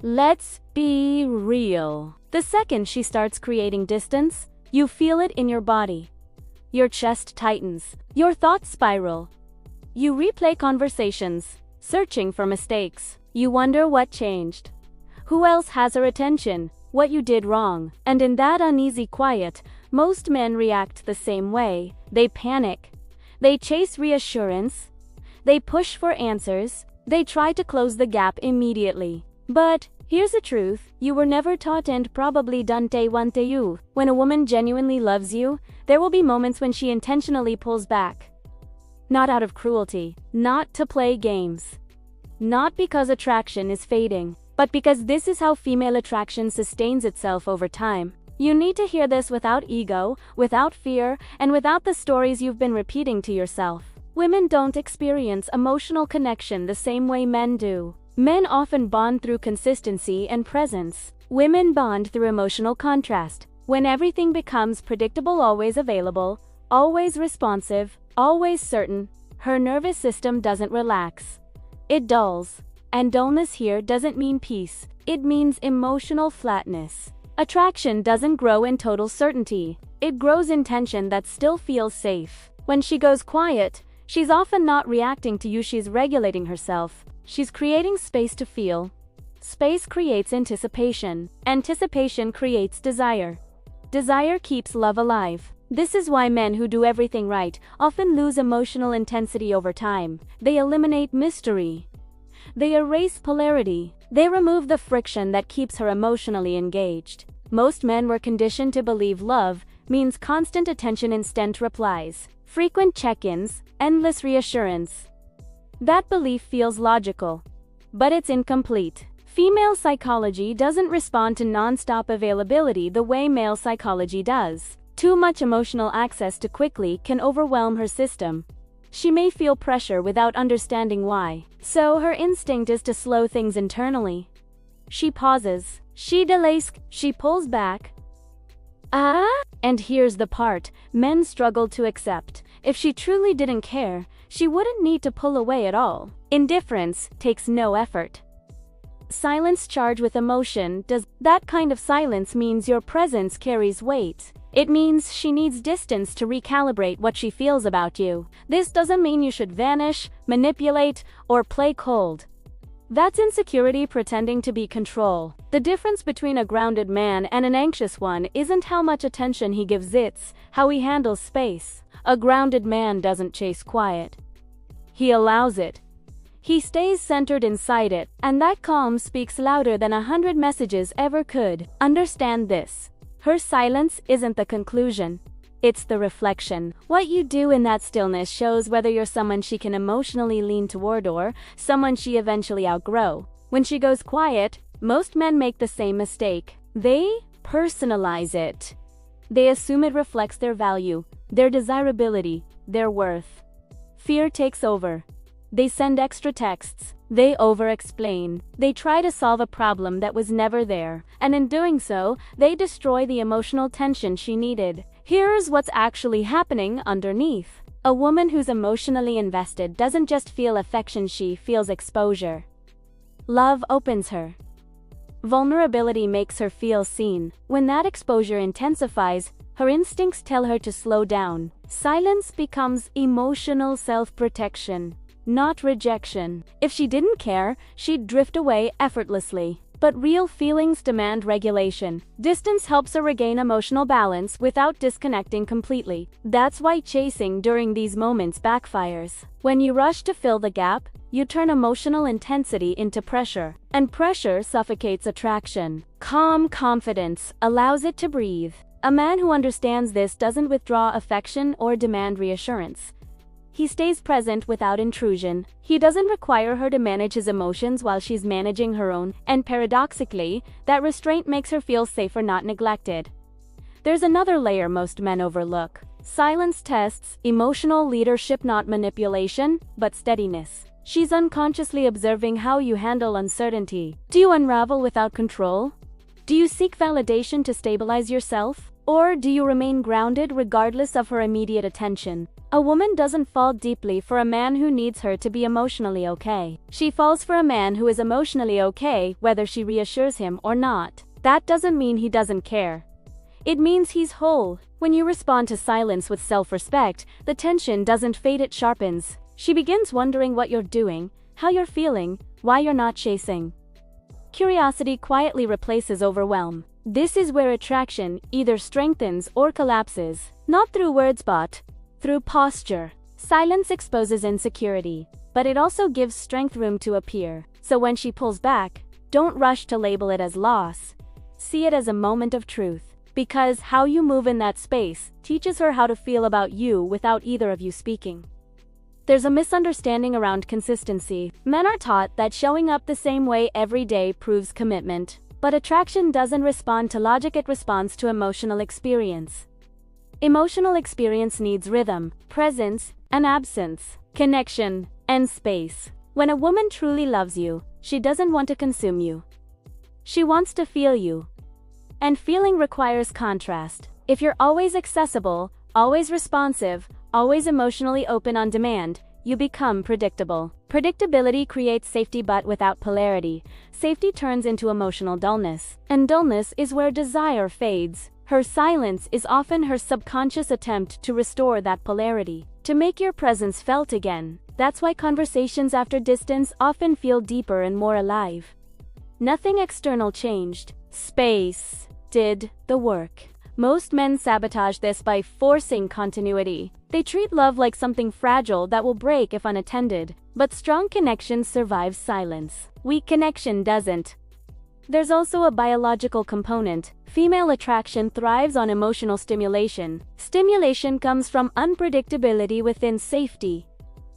Let's be real. The second she starts creating distance, you feel it in your body. Your chest tightens. Your thoughts spiral. You replay conversations, searching for mistakes. You wonder what changed. Who else has her attention? What you did wrong. And in that uneasy quiet, most men react the same way. They panic. They chase reassurance. They push for answers. They try to close the gap immediately. But here's the truth, you were never taught and probably don't want to. When a woman genuinely loves you, there will be moments when she intentionally pulls back. Not out of cruelty, not to play games. Not because attraction is fading, but because this is how female attraction sustains itself over time. You need to hear this without ego, without fear, and without the stories you've been repeating to yourself. Women don't experience emotional connection the same way men do. Men often bond through consistency and presence. Women bond through emotional contrast. When everything becomes predictable, always available, always responsive, always certain, her nervous system doesn't relax. It dulls. And dullness here doesn't mean peace. It means emotional flatness. Attraction doesn't grow in total certainty. It grows in tension that still feels safe. When she goes quiet, she's often not reacting to you, she's regulating herself. She's creating space to feel. Space creates anticipation. Anticipation creates desire. Desire keeps love alive. This is why men who do everything right often lose emotional intensity over time. They eliminate mystery. They erase polarity. They remove the friction that keeps her emotionally engaged. Most men were conditioned to believe love means constant attention, instant replies, frequent check-ins, endless reassurance. That belief feels logical, but it's incomplete. Female psychology doesn't respond to non-stop availability the way male psychology does. Too much emotional access too quickly can overwhelm her system. She may feel pressure without understanding why, so her instinct is to slow things internally. She pauses, she delays, she pulls back. And here's the part men struggle to accept. If she truly didn't care, she wouldn't need to pull away at all. Indifference takes no effort. Silence charged with emotion does. That kind of silence means your presence carries weight. It means she needs distance to recalibrate what she feels about you. This doesn't mean you should vanish, manipulate, or play cold. That's insecurity pretending to be control. The difference between a grounded man and an anxious one isn't how much attention he gives, it's how he handles space. A grounded man doesn't chase quiet. He allows it. He stays centered inside it, and that calm speaks louder than 100 messages ever could. Understand this. Her silence isn't the conclusion. It's the reflection. What you do in that stillness shows whether you're someone she can emotionally lean toward or someone she eventually outgrow. When she goes quiet, most men make the same mistake. They personalize it. They assume it reflects their value, their desirability, their worth. Fear takes over. They send extra texts. They over-explain. They try to solve a problem that was never there, and in doing so, they destroy the emotional tension she needed. Here's what's actually happening underneath. A woman who's emotionally invested doesn't just feel affection, she feels exposure. Love opens her. Vulnerability makes her feel seen. When that exposure intensifies, her instincts tell her to slow down. Silence becomes emotional self-protection, not rejection. If she didn't care, she'd drift away effortlessly. But real feelings demand regulation. Distance helps her regain emotional balance without disconnecting completely. That's why chasing during these moments backfires. When you rush to fill the gap, you turn emotional intensity into pressure, and pressure suffocates attraction. Calm confidence allows it to breathe. A man who understands this doesn't withdraw affection or demand reassurance. He stays present without intrusion. He doesn't require her to manage his emotions while she's managing her own, and paradoxically, that restraint makes her feel safer, not neglected. There's another layer most men overlook. Silence tests emotional leadership, not manipulation, but steadiness. She's unconsciously observing how you handle uncertainty. Do you unravel without control? Do you seek validation to stabilize yourself? Or do you remain grounded regardless of her immediate attention? A woman doesn't fall deeply for a man who needs her to be emotionally okay. She falls for a man who is emotionally okay whether she reassures him or not. That doesn't mean he doesn't care. It means he's whole. When you respond to silence with self-respect, the tension doesn't fade, it sharpens. She begins wondering what you're doing, how you're feeling, why you're not chasing. Curiosity quietly replaces overwhelm. This is where attraction either strengthens or collapses, not through words but through posture. Silence exposes insecurity, but it also gives strength room to appear. So when she pulls back, don't rush to label it as loss. See it as a moment of truth, because how you move in that space teaches her how to feel about you without either of you speaking. There's a misunderstanding around consistency. Men are taught that showing up the same way every day proves commitment. But attraction doesn't respond to logic, it responds to emotional experience. Emotional experience needs rhythm, presence, and absence, connection, and space. When a woman truly loves you, she doesn't want to consume you. She wants to feel you. And feeling requires contrast. If you're always accessible, always responsive, always emotionally open on demand, you become predictable. Predictability creates safety, but without polarity, safety turns into emotional dullness. And dullness is where desire fades. Her silence is often her subconscious attempt to restore that polarity, to make your presence felt again. That's why conversations after distance often feel deeper and more alive. Nothing external changed. Space did the work. Most men sabotage this by forcing continuity. They treat love like something fragile that will break if unattended. But strong connection survives silence. Weak connection doesn't. There's also a biological component. Female attraction thrives on emotional stimulation. Stimulation comes from unpredictability within safety.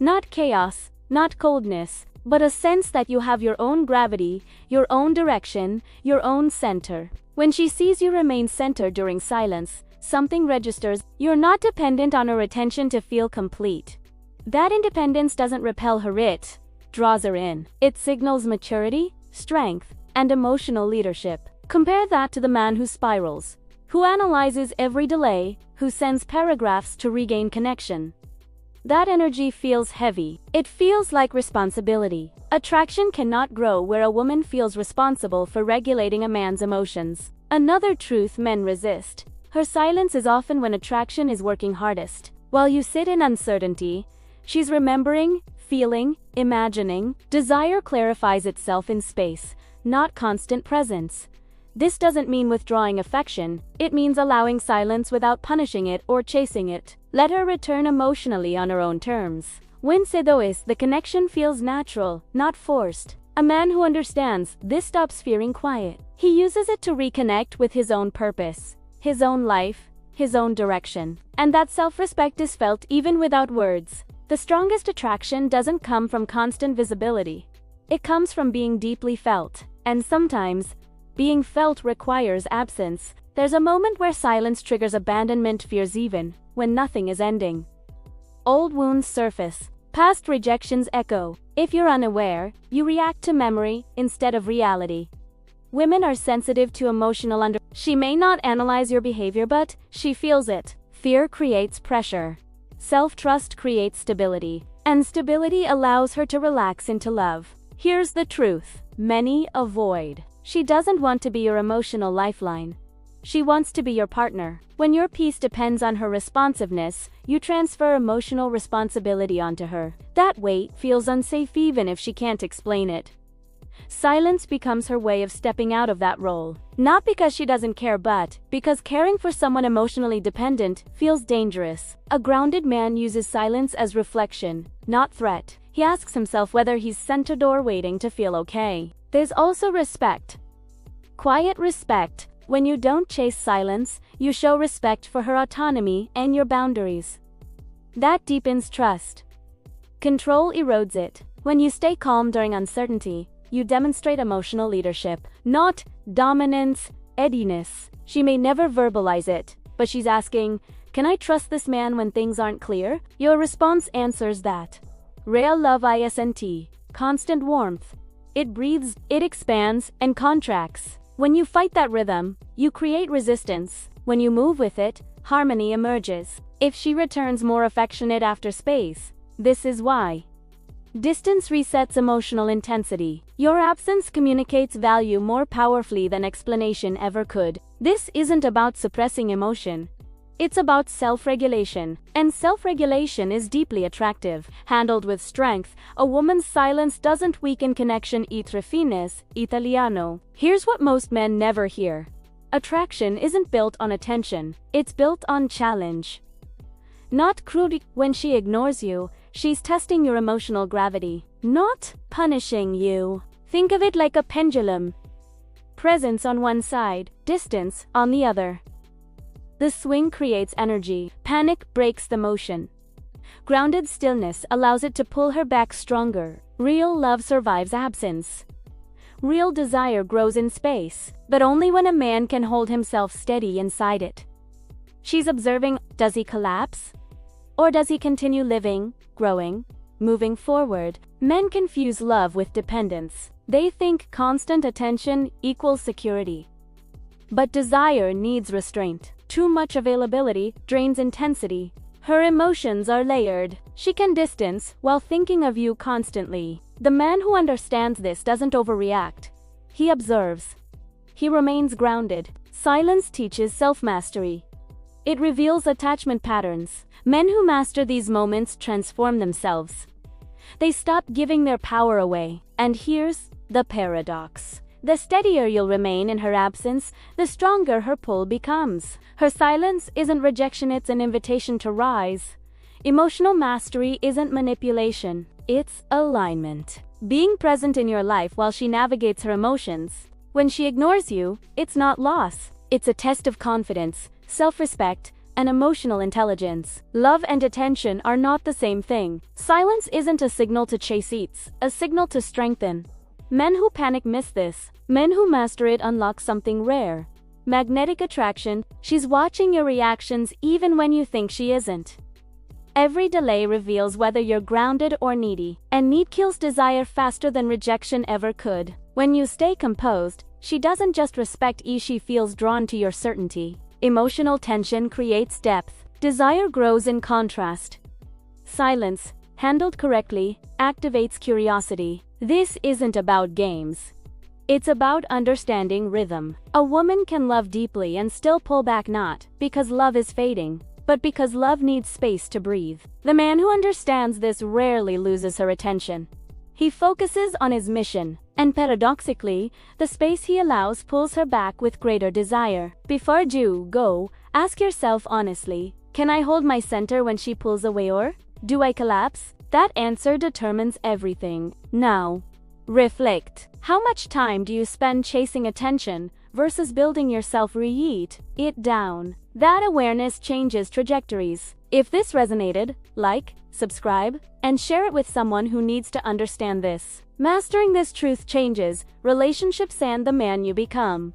Not chaos, not coldness, but a sense that you have your own gravity, your own direction, your own center. When she sees you remain centered during silence, something registers. You're not dependent on her attention to feel complete. That independence doesn't repel her, it draws her in. It signals maturity, strength, and emotional leadership. Compare that to the man who spirals, who analyzes every delay, who sends paragraphs to regain connection. That energy feels heavy. It feels like responsibility. Attraction cannot grow where a woman feels responsible for regulating a man's emotions. Another truth men resist. Her silence is often when attraction is working hardest. While you sit in uncertainty, she's remembering, feeling, imagining. Desire clarifies itself in space, not constant presence. This doesn't mean withdrawing affection, it means allowing silence without punishing it or chasing it. Let her return emotionally on her own terms. When se dois, the connection feels natural, not forced. A man who understands this stops fearing quiet. He uses it to reconnect with his own purpose, his own life, his own direction. And that self-respect is felt even without words. The strongest attraction doesn't come from constant visibility. It comes from being deeply felt. And sometimes, being felt requires absence. There's a moment where silence triggers abandonment fears even when nothing is ending. Old wounds surface. Past rejections echo. If you're unaware, you react to memory instead of reality. Women are sensitive to emotional She may not analyze your behavior, but she feels it. Fear creates pressure. Self-trust creates stability. And stability allows her to relax into love. Here's the truth. Many avoid. She doesn't want to be your emotional lifeline. She wants to be your partner. When your peace depends on her responsiveness, you transfer emotional responsibility onto her. That weight feels unsafe even if she can't explain it. Silence becomes her way of stepping out of that role. Not because she doesn't care, but because caring for someone emotionally dependent feels dangerous. A grounded man uses silence as reflection, not threat. He asks himself whether he's centered or waiting to feel okay. There's also respect. Quiet respect. When you don't chase silence, you show respect for her autonomy and your boundaries. That deepens trust. Control erodes it. When you stay calm during uncertainty, you demonstrate emotional leadership, not dominance, ediness. She may never verbalize it, but she's asking, "Can I trust this man when things aren't clear?" Your response answers that. Real love isn't constant warmth. It breathes, it expands, and contracts. When you fight that rhythm, you create resistance. When you move with it, harmony emerges. If she returns more affectionate after space, this is why. Distance resets emotional intensity. Your absence communicates value more powerfully than explanation ever could. This isn't about suppressing emotion. It's about self-regulation, and self-regulation is deeply attractive. Handled with strength, a woman's silence doesn't weaken connection. E tre fines, Italiano. Here's what most men never hear. Attraction isn't built on attention, it's built on challenge. Not cruelty. When she ignores you, she's testing your emotional gravity, not punishing you. Think of it like a pendulum. Presence on one side, distance on the other. The swing creates energy. Panic breaks the motion. Grounded stillness allows it to pull her back stronger. Real love survives absence. Real desire grows in space, but only when a man can hold himself steady inside it. She's observing, does he collapse? Or does he continue living, growing, moving forward? Men confuse love with dependence. They think constant attention equals security. But desire needs restraint. Too much availability drains intensity. Her emotions are layered. She can distance while thinking of you constantly. The man who understands this doesn't overreact. He observes. He remains grounded. Silence teaches self-mastery. It reveals attachment patterns. Men who master these moments transform themselves. They stop giving their power away. And here's the paradox. The steadier you'll remain in her absence, the stronger her pull becomes. Her silence isn't rejection, it's an invitation to rise. Emotional mastery isn't manipulation, it's alignment. Being present in your life while she navigates her emotions. When she ignores you, it's not loss. It's a test of confidence, self-respect, and emotional intelligence. Love and attention are not the same thing. Silence isn't a signal to chase, it's a signal to strengthen. Men who panic miss this. Men who master it unlock something rare. Magnetic attraction. She's watching your reactions even when you think she isn't. Every delay reveals whether you're grounded or needy, and need kills desire faster than rejection ever could. When you stay composed, she doesn't just respect you, she feels drawn to your certainty. Emotional tension creates depth. Desire grows in contrast. Silence, handled correctly, activates curiosity. This isn't about games. It's about understanding rhythm. A woman can love deeply and still pull back, not because love is fading, but because love needs space to breathe. The man who understands this rarely loses her attention. He focuses on his mission, and paradoxically, the space he allows pulls her back with greater desire. Before you go, ask yourself honestly, can I hold my center when she pulls away, or do I collapse? That answer determines everything. Now, reflect. How much time do you spend chasing attention versus building yourself? Write it down. That awareness changes trajectories. If this resonated, like, subscribe, and share it with someone who needs to understand this. Mastering this truth changes relationships and the man you become.